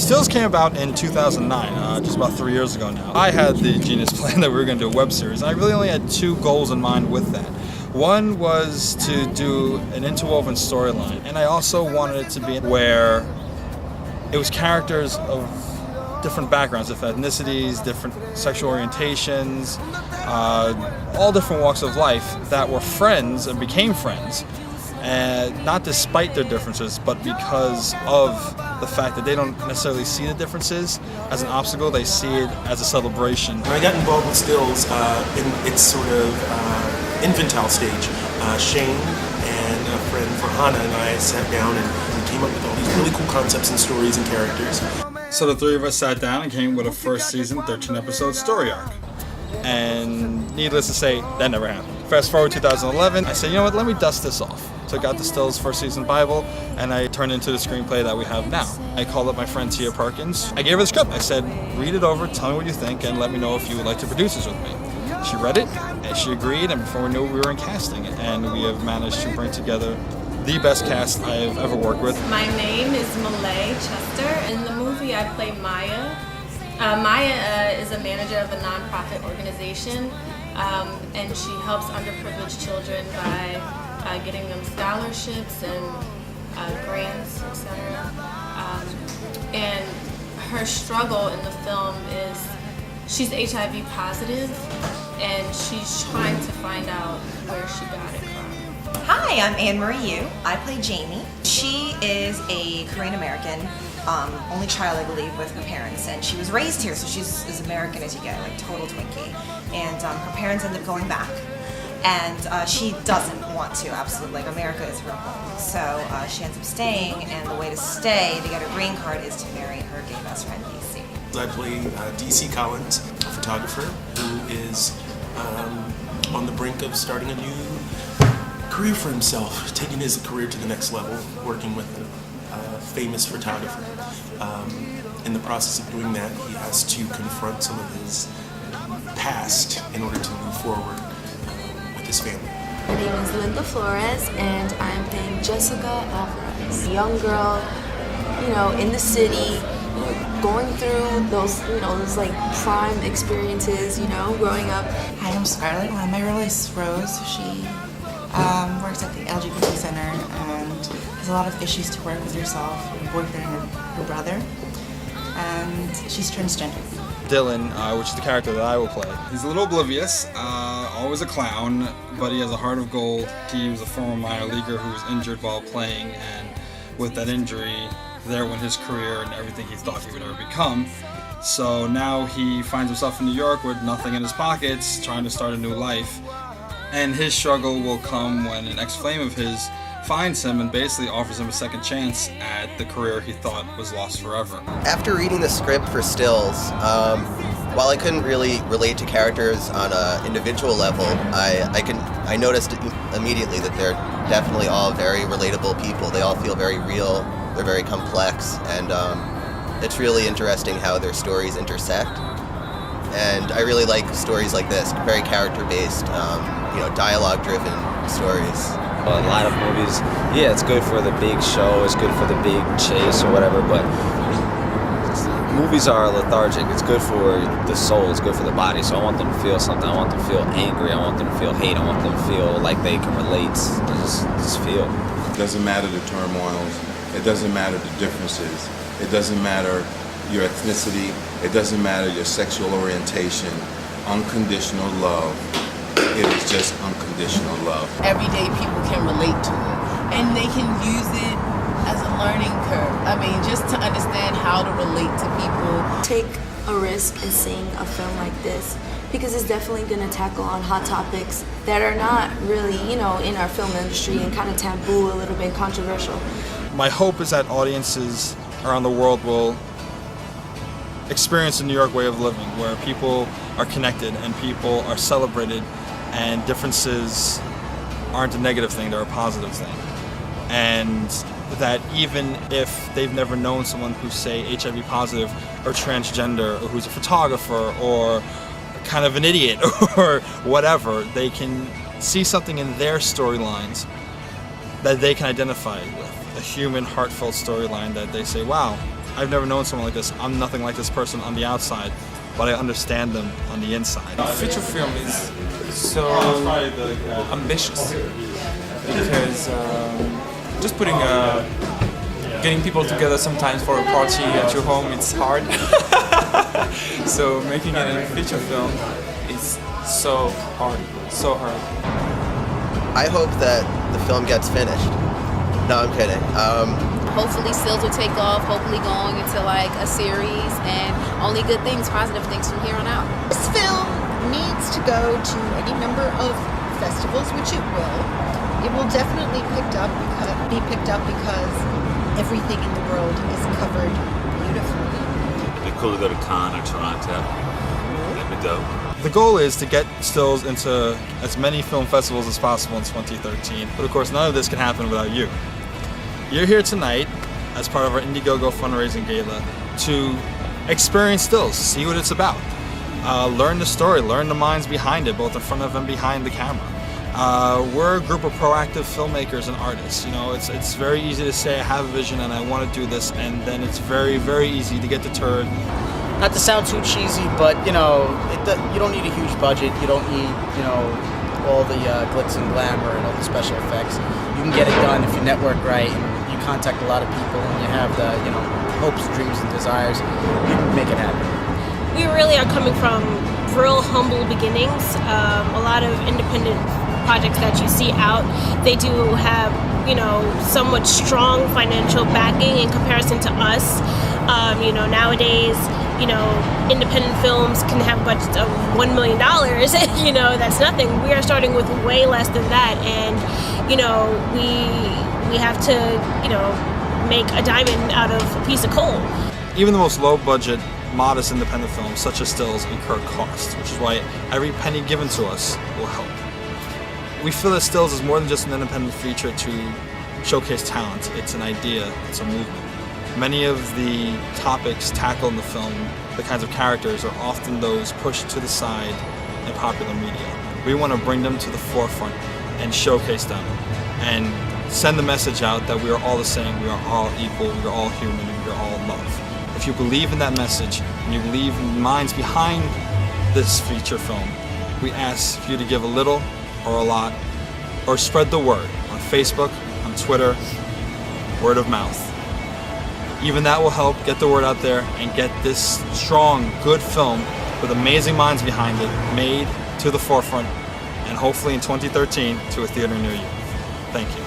Stills came about in 2009, just about 3 years ago now. I had the genius plan that we were going to do a web series. I really only had two goals in mind with that. One was to do an interwoven storyline, and I also wanted it to be where it was characters of different backgrounds, different ethnicities, different sexual orientations, all different walks of life that were friends and became friends. And not despite their differences, but because of the fact that they don't necessarily see the differences as an obstacle, they see it as a celebration. When I got involved with Stills in its sort of infantile stage, Shane and a friend Farhana and I sat down and we came up with all these really cool concepts and stories and characters. So the three of us sat down and came with a first season, 13-episode story arc. And needless to say, that never happened. Fast forward 2011, I said, you know what, let me dust this off. Took out the Stills first season Bible, and I turned into the screenplay that we have now. I called up my friend Tia Perkins. I gave her the script. I said, read it over, tell me what you think, and let me know if you would like to produce this with me. She read it, and she agreed, and before we knew it, we were in casting. And we have managed to bring together the best cast I've ever worked with. My name is Malay Chester. In the movie, I play Maya. Maya is a manager of a nonprofit organization, and she helps underprivileged children by getting them scholarships and grants, etc. And her struggle in the film is she's HIV positive, and she's trying to find out where she got it from. Hi, I'm Anne Marie Yu. I play Jamie. She is a Korean American, only child, I believe, with her parents, and she was raised here, so she's as American as you get, like total Twinkie. And her parents end up going back, and she doesn't want to, absolutely. Like, America is her home, so she ends up staying, and the way to stay to get her green card is to marry her gay best friend, DC. I play DC Collins, a photographer who is on the brink of starting a new career for himself, taking his career to the next level, working with a famous photographer. In the process of doing that, he has to confront some of his past in order to move forward with his family. My name is Linda Flores, and I'm playing Jessica Alvarez, a young girl, in the city, going through those like prime experiences, growing up. Hi, I'm Scarlett. My role is Rose. She works at the LGBT Center and has a lot of issues to work with herself, her boyfriend and her brother, and she's transgender. Dylan, which is the character that I will play. He's a little oblivious, always a clown, but he has a heart of gold. He was a former minor leaguer who was injured while playing, and with that injury, there went his career and everything he thought he would ever become. So now he finds himself in New York with nothing in his pockets, trying to start a new life. And his struggle will come when an ex-flame of his finds him and basically offers him a second chance at the career he thought was lost forever. After reading the script for Stills, while I couldn't really relate to characters on an individual level, I noticed immediately that they're definitely all very relatable people. They all feel very real, they're very complex, and it's really interesting how their stories intersect. And I really like stories like this, very character-based, dialogue-driven stories. A lot of movies, yeah, it's good for the big show, it's good for the big chase or whatever, but movies are lethargic. It's good for the soul, it's good for the body, so I want them to feel something. I want them to feel angry, I want them to feel hate, I want them to feel like they can relate, just feel. It doesn't matter the turmoils, it doesn't matter the differences, it doesn't matter your ethnicity, it doesn't matter your sexual orientation. Unconditional love, it is just unconditional love. Everyday people can relate to it, and they can use it as a learning curve. I mean, just to understand how to relate to people. Take a risk in seeing a film like this, because it's definitely going to tackle on hot topics that are not really, in our film industry, and kind of taboo, a little bit controversial. My hope is that audiences around the world will experience the New York way of living, where people are connected and people are celebrated, and differences aren't a negative thing, they're a positive thing. And that even if they've never known someone who's, say, HIV positive or transgender, or who's a photographer or kind of an idiot or whatever, they can see something in their storylines that they can identify with. A human, heartfelt storyline that they say, wow, I've never known someone like this. I'm nothing like this person on the outside, but I understand them on the inside. Feature film is so ambitious because just getting people together sometimes for a party at your home, it's hard. So making it a feature film is so hard, so hard. I hope that the film gets finished. No, I'm kidding. Hopefully Stills will take off, hopefully going into like a series, and only good things, positive things from here on out. This film needs to go to any number of festivals, which it will. It will definitely be picked up because everything in the world is covered beautifully. It'd be cool to go to Cannes or Toronto. That'd be dope. The goal is to get Stills into as many film festivals as possible in 2013, but of course none of this can happen without you. You're here tonight as part of our IndieGogo fundraising gala to experience Stills, see what it's about, learn the story, learn the minds behind it, both in front of and behind the camera. We're a group of proactive filmmakers and artists. You know, it's very easy to say I have a vision and I want to do this, and then it's very, very easy to get deterred. Not to sound too cheesy, but you know, you don't need a huge budget. You don't need, you know, all the glitz and glamour and all the special effects. You can get it done if you network right and you contact a lot of people and you have the, you know, hopes, dreams, and desires. You can make it happen. We really are coming from real humble beginnings. A lot of independent projects that you see out, they do have, you know, somewhat strong financial backing in comparison to us. You know, nowadays, you know, independent films can have budgets of $1 million. You know, that's nothing. We are starting with way less than that, and you know, we have to, you know, make a diamond out of a piece of coal. Even the most low-budget, modest independent films, such as Stills, incur costs, which is why every penny given to us will help. We feel that Stills is more than just an independent feature to showcase talent. It's an idea, it's a movement. Many of the topics tackled in the film, the kinds of characters, are often those pushed to the side in popular media. We want to bring them to the forefront and showcase them and send the message out that we are all the same, we are all equal, we are all human, and we are all love. If you believe in that message and you believe in the minds behind this feature film, we ask for you to give a little or a lot, or spread the word on Facebook, on Twitter, word of mouth. Even that will help get the word out there and get this strong, good film with amazing minds behind it made to the forefront, and hopefully in 2013 to a theater near you. Thank you.